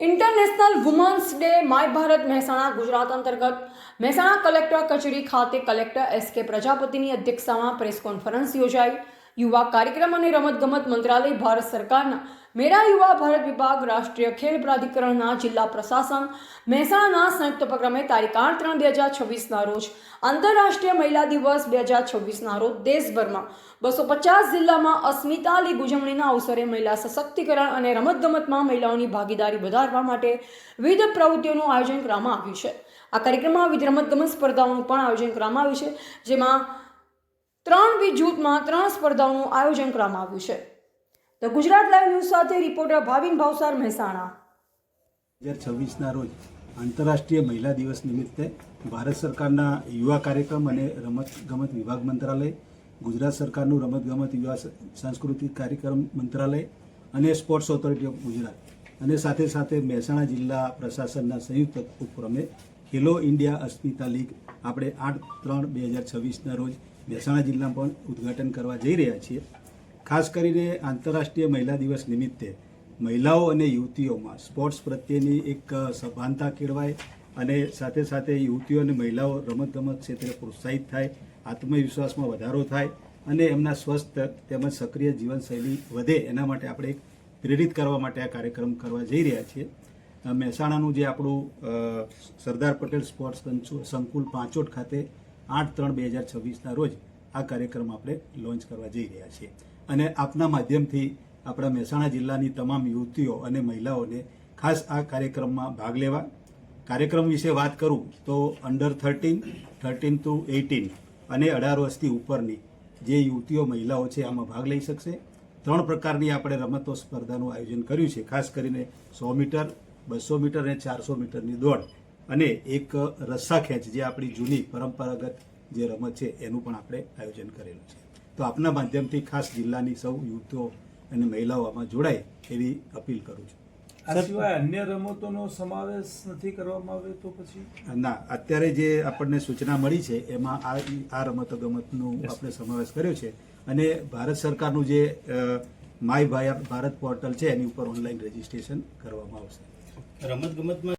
International women's day my Bharat Mehsana Gujarat અંતર્ગત Mehsana collector કચેરી ખાતે કલેક્ટર એસ કે પ્રજાપતિની અધ્યક્ષતામાં પ્રેસ કોન્ફરન્સ યોજાઈ. યુવા કાર્યક્રમ અને રમતગમત મંત્રાલય, ભારત સરકારના મેરા યુવા ભારત વિભાગ, રાષ્ટ્રીય ખેલ પ્રાધિકરણના જિલ્લા પ્રશાસન મહેસાણાના સંયુક્ત ઉપક્રમે તારીખ 8/3/2026ના રોજ આંતરરાષ્ટ્રીય મહિલા દિવસ 2026ના રોજ દેશભરમાં 250 જિલ્લામાં અસ્મિતા લીગ ઉજવણીના અવસરે મહિલા સશક્તિકરણ અને રમતગમતમાં મહિલાઓની ભાગીદારી વધારવા માટે વિવિધ પ્રવૃત્તિઓનું આયોજન કરવામાં આવ્યું છે. આ કાર્યક્રમમાં વિવિધ રમતગમત સ્પર્ધાઓનું પણ આયોજન કરવામાં આવ્યું છે, જેમાં 3 જૂથમાં 3 સ્પર્ધાઓનું આયોજન કરવામાં આવ્યું છે. તો ગુજરાત લાઈવ ન્યૂઝ સાથે રિપોર્ટર ભાવિન ભાવસાર, મહેસાણા. 2026ના રોજ આંતરરાષ્ટ્રીય મહિલા દિવસ નિમિત્તે ભારત સરકારના યુવા કાર્યક્રમ અને રમતગમત વિભાગ મંત્રાલય, ગુજરાત સરકારનું રમતગમત યુવા સાંસ્કૃતિક કાર્યક્રમ મંત્રાલય અને સ્પોર્ટ્સ ઓથોરિટી ઓફ ગુજરાત અને સાથે સાથે મહેસાણા જિલ્લા પ્રશાસનના સંયુક્ત ઉપક્રમે ખેલો ઇન્ડિયા અસ્મિતા લીગ આપણે 8/3/2026ના રોજ મહેસાણા જિલ્લામાં પણ ઉદ્ઘાટન કરવા જઈ રહ્યા છીએ. ખાસ કરીને આંતરરાષ્ટ્રીય મહિલા દિવસ નિમિત્તે મહિલાઓ અને યુવતીઓમાં સ્પોર્ટ્સ પ્રત્યેની એક સભાનતા કેળવાય અને સાથે સાથે યુવતીઓ અને મહિલાઓ રમતગમત ક્ષેત્રે પ્રોત્સાહિત થાય, આત્મવિશ્વાસમાં વધારો થાય અને એમના સ્વસ્થ તેમજ સક્રિય જીવનશૈલી વધે, એના માટે આપણે એક પ્રેરિત કરવા માટે આ કાર્યક્રમ કરવા જઈ રહ્યા છીએ. મહેસાણાનું જે આપણું સરદાર પટેલ સ્પોર્ટ્સ સંકુલ પાંચોટ ખાતે 8/3/2026ના રોજ આ કાર્યક્રમ આપણે લોન્ચ કરવા જઈ રહ્યા છીએ અને આપના માધ્યમથી આપણા મહેસાણા જિલ્લાની તમામ યુવતીઓ અને મહિલાઓને ખાસ આ કાર્યક્રમમાં ભાગ લેવા. કાર્યક્રમ વિશે વાત કરું તો અંડર 13 to 18 અને 18 વર્ષથી ઉપરની જે યુવતીઓ મહિલાઓ છે આમાં ભાગ લઈ શકશે. 3 પ્રકારની આપણે રમતો સ્પર્ધાનું આયોજન કર્યું છે, ખાસ કરીને 100 મીટર, 200 મીટર અને 400 મીટરની દોડ અને એક રસ્સા ખેંચ જે આપણી જૂની પરંપરાગત જે રમત છે એનું પણ આપણે આયોજન કરેલું છે. તો આપના માધ્યમથી ખાસ જિલ્લાની સૌ યુવતીઓ અને મહિલાઓ આમાં જોડાય એવી અપીલ કરું છું. આ સિવાય અન્ય રમતોનો સમાવેશ નથી કરવામાં આવ્યો તો પછી? ના, અત્યારે જે આપણને સૂચના મળી છે એમાં આ રમતગમતનું આપણે સમાવેશ કર્યો છે અને ભારત સરકારનું જે માય ભારત પોર્ટલ છે એની ઉપર ઓનલાઈન રજીસ્ટ્રેશન કરવામાં આવશે. રમતગમતમાં